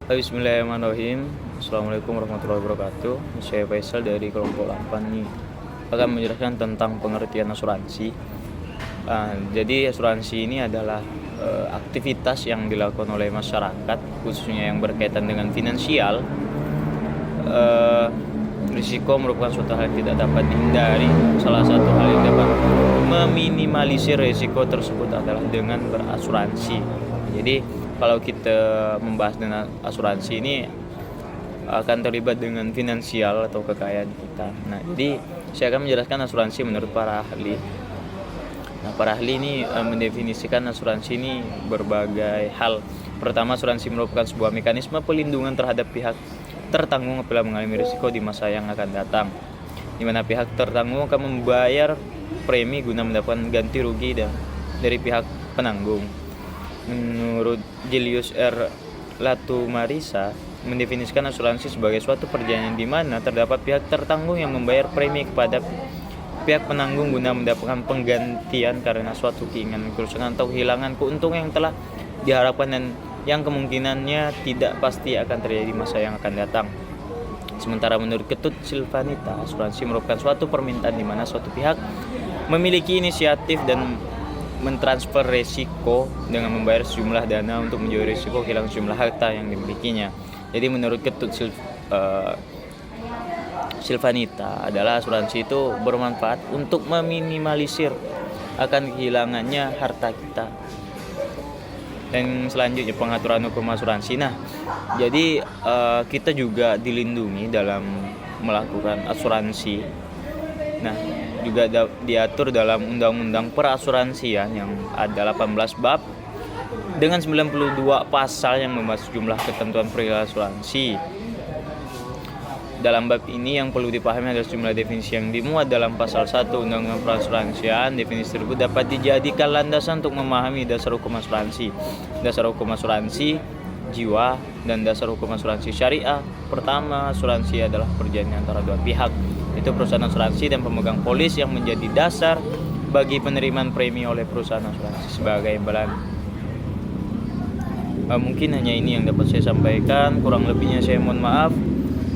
Bismillahirrahmanirrahim. Assalamualaikum warahmatullahi wabarakatuh. Saya Faisal dari kelompok 8 nih akan menjelaskan tentang pengertian asuransi. Jadi asuransi ini adalah aktivitas yang dilakukan oleh masyarakat khususnya yang berkaitan dengan finansial. Risiko merupakan suatu hal yang tidak dapat dihindari. Salah satu hal yang dapat meminimalisir risiko tersebut adalah dengan berasuransi. Jadi kalau kita membahas dengan asuransi ini akan terlibat dengan finansial atau kekayaan kita. Nah, jadi saya akan menjelaskan asuransi menurut para ahli. Nah, para ahli ini mendefinisikan asuransi ini berbagai hal. Pertama, asuransi merupakan sebuah mekanisme pelindungan terhadap pihak tertanggung apabila mengalami risiko di masa yang akan datang, di mana pihak tertanggung akan membayar premi guna mendapatkan ganti rugi dari pihak penanggung. Menurut Julius R. Latumarisa, mendefinisikan asuransi sebagai suatu perjanjian di mana terdapat pihak tertanggung yang membayar premi kepada pihak penanggung guna mendapatkan penggantian karena suatu keinginan, kerusakan atau kehilangan keuntungan yang telah diharapkan dan yang kemungkinannya tidak pasti akan terjadi di masa yang akan datang. Sementara menurut Ketut Silvanita, asuransi merupakan suatu permintaan di mana suatu pihak memiliki inisiatif dan mentransfer risiko dengan membayar sejumlah dana untuk menjauhi risiko kehilangan sejumlah harta yang dimilikinya. Jadi menurut Ketut Silvanita adalah asuransi itu bermanfaat untuk meminimalisir akan kehilangannya harta kita. Dan selanjutnya pengaturan hukum asuransi. Nah, jadi kita juga dilindungi dalam melakukan asuransi. Nah, juga diatur dalam Undang-Undang Perasuransian yang ada 18 bab dengan 92 pasal yang membahas jumlah ketentuan perihal asuransi. Dalam bab ini yang perlu dipahami adalah sejumlah definisi yang dimuat dalam pasal 1 Undang-Undang Perasuransian. Definisi tersebut dapat dijadikan landasan untuk memahami dasar hukum asuransi, dasar hukum asuransi jiwa, dan dasar hukum asuransi syariah. Pertama, asuransi adalah perjanjian antara dua pihak, itu perusahaan asuransi dan pemegang polis, yang menjadi dasar bagi penerimaan premi oleh perusahaan asuransi sebagai imbalan. Mungkin hanya ini yang dapat saya sampaikan, kurang lebihnya saya mohon maaf.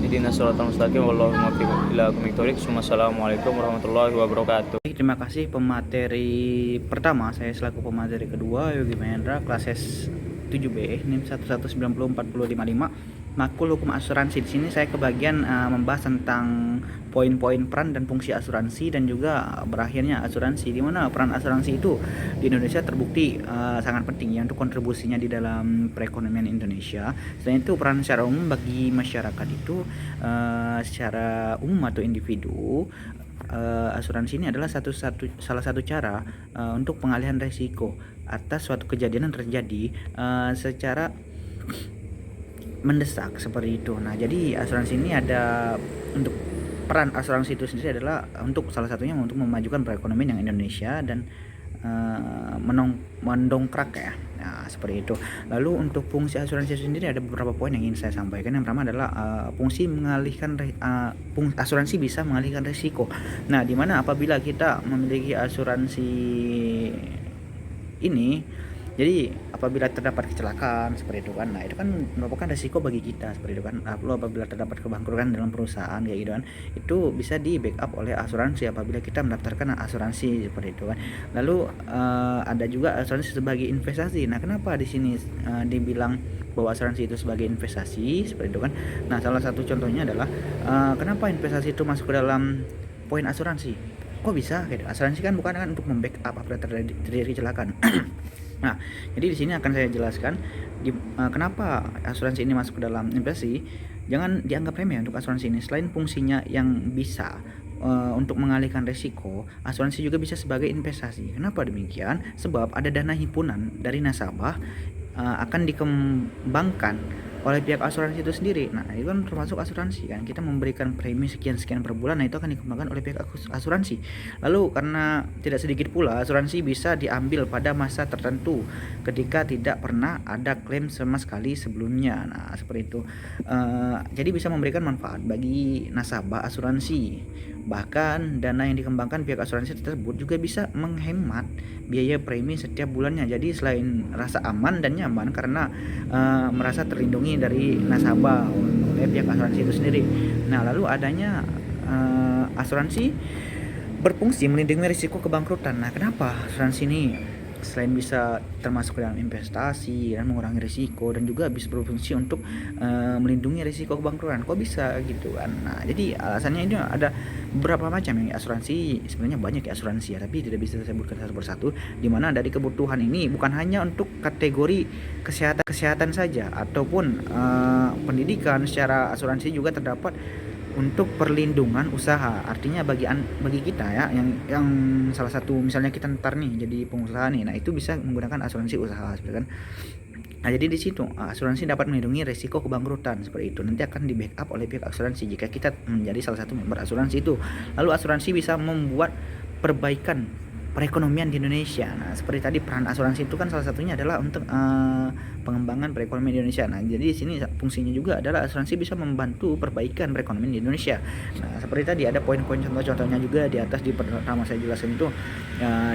Assalamualaikum warahmatullahi wabarakatuh. Terima kasih pemateri pertama. Saya selaku pemateri kedua, Yogi Mahendra, kelas S 7B, NIM 1190455, makul hukum asuransi. Di sini saya kebagian membahas tentang poin-poin peran dan fungsi asuransi dan juga berakhirnya asuransi, di mana peran asuransi itu di Indonesia terbukti sangat penting ya untuk kontribusinya di dalam perekonomian Indonesia. Selain itu, peran secara umum bagi masyarakat itu secara umum atau individu, asuransi ini adalah salah satu cara untuk pengalihan risiko atas suatu kejadian yang terjadi secara mendesak seperti itu. Nah, jadi asuransi ini ada untuk peran asuransi itu sendiri adalah untuk salah satunya untuk memajukan perekonomian yang Indonesia dan mendongkrak ya. Nah, seperti itu. Lalu untuk fungsi asuransi sendiri ada beberapa poin yang ingin saya sampaikan. Yang pertama adalah fungsi mengalihkan asuransi bisa mengalihkan risiko. Nah, di mana apabila kita memiliki asuransi ini, jadi apabila terdapat kecelakaan seperti itu kan, nah itu kan merupakan risiko bagi kita seperti itu kan. Lalu apabila terdapat kebangkrutan dalam perusahaan kayak gitu kan, itu bisa di backup oleh asuransi apabila kita mendaftarkan asuransi seperti itu kan. Lalu ada juga asuransi sebagai investasi. Nah, kenapa di sini dibilang bahwa asuransi itu sebagai investasi seperti itu kan? Nah, salah satu contohnya adalah kenapa investasi itu masuk ke dalam poin asuransi? Kok bisa? Gitu. Asuransi kan bukan untuk membackup apabila terjadi kecelakaan. Nah, jadi di sini akan saya jelaskan kenapa asuransi ini masuk ke dalam investasi. Jangan dianggap remeh untuk asuransi ini. Selain fungsinya yang bisa untuk mengalihkan risiko, asuransi juga bisa sebagai investasi. Kenapa demikian? Sebab ada dana himpunan dari nasabah akan dikembangkan oleh pihak asuransi itu sendiri. Nah, itu kan termasuk asuransi kan. Kita memberikan premi sekian per bulan, nah itu akan dikembangkan oleh pihak asuransi. Lalu karena tidak sedikit pula asuransi bisa diambil pada masa tertentu ketika tidak pernah ada klaim sama sekali sebelumnya. Nah, seperti itu. Jadi bisa memberikan manfaat bagi nasabah asuransi. Bahkan dana yang dikembangkan pihak asuransi tersebut juga bisa menghemat biaya premi setiap bulannya. Jadi selain rasa aman dan nyaman karena merasa terlindungi dari nasabah oleh pihak asuransi itu sendiri. Nah, lalu adanya asuransi berfungsi melindungi risiko kebangkrutan. Nah, kenapa asuransi ini selain bisa termasuk dalam investasi dan mengurangi risiko, dan juga bisa berfungsi untuk melindungi risiko kebangkrutan, kok bisa gitu kan? Nah, jadi alasannya ini ada beberapa macam ya asuransi. Sebenarnya banyak ya asuransi ya, tapi tidak bisa saya sebutkan satu persatu, dimana dari kebutuhan ini bukan hanya untuk kategori kesehatan saja ataupun pendidikan. Secara asuransi juga terdapat untuk perlindungan usaha, artinya bagi kita ya, yang salah satu misalnya kita ntar nih jadi pengusaha nih, nah itu bisa menggunakan asuransi usaha seperti kan. Nah, jadi di situ asuransi dapat melindungi risiko kebangkrutan seperti itu, nanti akan di backup oleh pihak asuransi jika kita menjadi salah satu member asuransi itu. Lalu asuransi bisa membuat perbaikan perekonomian di Indonesia. Nah, seperti tadi peran asuransi itu kan salah satunya adalah untuk pengembangan perekonomian di Indonesia. Nah, jadi di sini fungsinya juga adalah asuransi bisa membantu perbaikan perekonomian di Indonesia. Nah, seperti tadi ada poin-poin contoh-contohnya juga di atas, di pertama saya jelaskan itu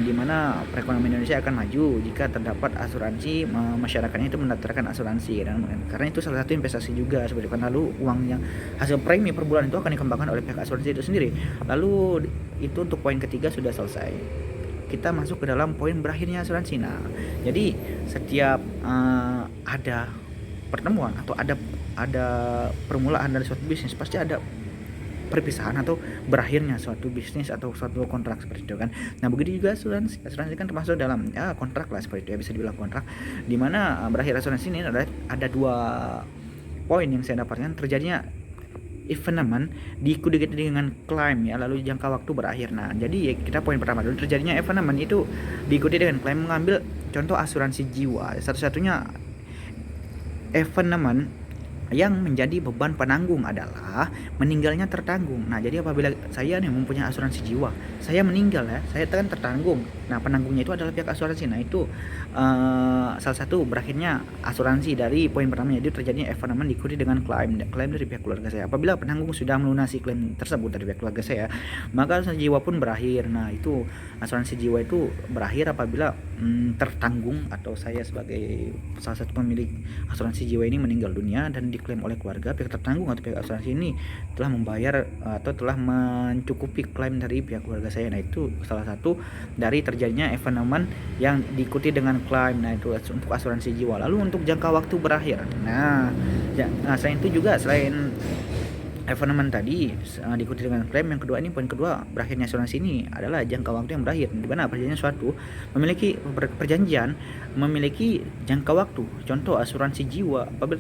di mana perekonomian Indonesia akan maju jika terdapat asuransi, masyarakatnya itu mendaftarkan asuransi, dan karena itu salah satu investasi juga seperti itu kan. Lalu uang yang hasil premi per bulan itu akan dikembangkan oleh pihak asuransi itu sendiri. Lalu itu untuk poin ketiga sudah selesai. Kita masuk ke dalam poin berakhirnya asuransi. Nah, jadi setiap ada pertemuan atau ada permulaan dari suatu bisnis, pasti ada perpisahan atau berakhirnya suatu bisnis atau suatu kontrak seperti itu kan. Nah, begitu juga asuransi. Asuransi kan termasuk dalam kontrak lah seperti itu ya, bisa dibilang kontrak. Di mana berakhir asuransi ini ada dua poin yang saya dapatkan: terjadinya evenement diikuti dengan klaim ya, lalu jangka waktu berakhir. Nah, jadi kita poin pertama dulu, terjadinya evenement itu diikuti dengan klaim. Mengambil contoh asuransi jiwa, satu-satunya evenement yang menjadi beban penanggung adalah meninggalnya tertanggung. Nah, jadi apabila saya nih mempunyai asuransi jiwa, saya meninggal ya, saya kan tertanggung. Nah, penanggungnya itu adalah pihak asuransi. Nah, itu salah satu berakhirnya asuransi dari poin pertama, yaitu terjadinya evenement diikuti dengan klaim dari pihak keluarga saya. Apabila penanggung sudah melunasi klaim tersebut dari pihak keluarga saya, maka asuransi jiwa pun berakhir. Nah, itu asuransi jiwa itu berakhir apabila tertanggung atau saya sebagai salah satu pemilik asuransi jiwa ini meninggal dunia dan diklaim oleh keluarga, pihak tertanggung atau pihak asuransi ini telah membayar atau telah mencukupi klaim dari pihak keluarga saya. Nah, itu salah satu dari terjadinya evenement yang diikuti dengan klaim. Nah, itu untuk asuransi jiwa. Lalu untuk jangka waktu berakhir, nah selain itu juga, selain evenement tadi diikuti dengan klaim, yang kedua ini, poin kedua berakhirnya asuransi ini adalah jangka waktu yang berakhir, di mana perjanjian suatu memiliki perjanjian memiliki jangka waktu. Contoh asuransi jiwa, apabila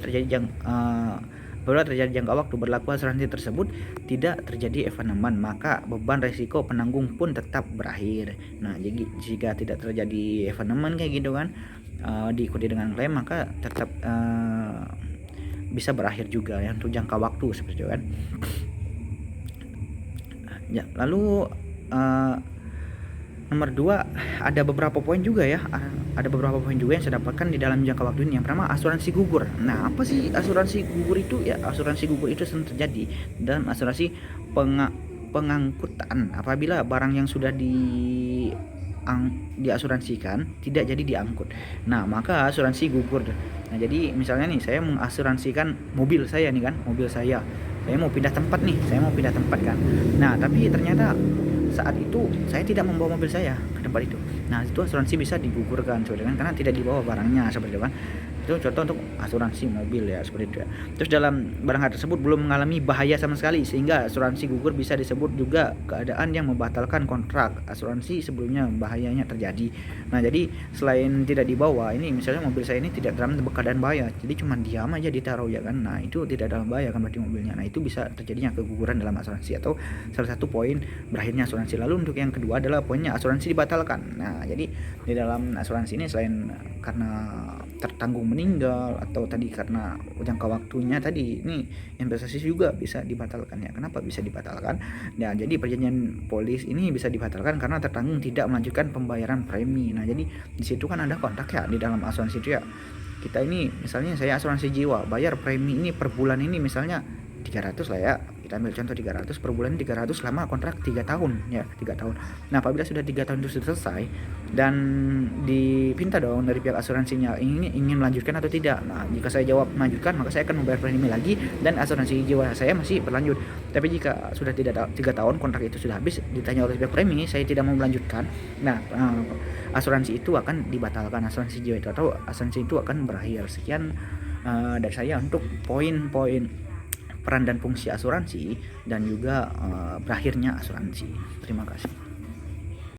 terjadi jangka waktu berlaku asuransi tersebut tidak terjadi evenement, maka beban resiko penanggung pun tetap berakhir. Nah, jadi jika tidak terjadi evenement kayak gitu kan, diikuti dengan klaim, maka tetap bisa berakhir juga ya untuk jangka waktu seperti itu kan. Ya, lalu nomor 2 ada beberapa poin juga ya. Ada beberapa poin juga yang saya dapatkan di dalam jangka waktu ini. Yang pertama, asuransi gugur. Nah, apa sih asuransi gugur itu? Ya, asuransi gugur itu sering terjadi dalam asuransi pengangkutan apabila barang yang sudah diasuransikan tidak jadi diangkut. Nah, maka asuransi gugur. Nah, jadi misalnya nih, saya mengasuransikan mobil saya nih kan, saya mau pindah tempat kan. Nah, tapi ternyata saat itu saya tidak membawa mobil saya ke tempat itu. Nah, itu asuransi bisa digugurkan seperti kan, karena tidak dibawa barangnya seperti itu kan. Itu contoh untuk asuransi mobil ya, seperti itu ya. Terus dalam barang tersebut belum mengalami bahaya sama sekali, sehingga asuransi gugur bisa disebut juga keadaan yang membatalkan kontrak asuransi sebelumnya bahayanya terjadi. Nah, jadi selain tidak dibawa, ini misalnya mobil saya ini tidak dalam keadaan bahaya, jadi cuma diam aja ditaruh ya kan. Nah, itu tidak dalam bahaya kan berarti mobilnya. Nah, itu bisa terjadinya keguguran dalam asuransi atau salah satu poin berakhirnya asuransi. Lalu untuk yang kedua adalah poinnya asuransi dibatalkan. Nah, jadi di dalam asuransi ini selain karena tertanggung meninggal atau tadi karena jangka waktunya tadi, ini investasi juga bisa dibatalkan ya. Kenapa bisa dibatalkan? Nah, jadi perjanjian polis ini bisa dibatalkan karena tertanggung tidak melanjutkan pembayaran premi. Nah, jadi di situ kan ada kontrak ya di dalam asuransi itu ya. Kita ini misalnya saya asuransi jiwa, bayar premi ini per bulan ini misalnya 300 lah ya, Kita ambil contoh 300 per bulan, 300 selama kontrak 3 tahun ya, 3 tahun. Nah, apabila sudah 3 tahun itu sudah selesai dan dipinta dong dari pihak asuransinya ingin melanjutkan atau tidak. Nah, jika saya jawab melanjutkan, maka saya akan membayar premi lagi dan asuransi jiwa saya masih berlanjut. Tapi jika sudah tidak 3 tahun kontrak itu sudah habis, ditanya oleh pihak premi saya tidak mau melanjutkan, nah asuransi itu akan dibatalkan, asuransi jiwa itu atau asuransi itu akan berakhir. Sekian dari saya untuk poin-poin peran dan fungsi asuransi dan juga berakhirnya asuransi. Terima kasih.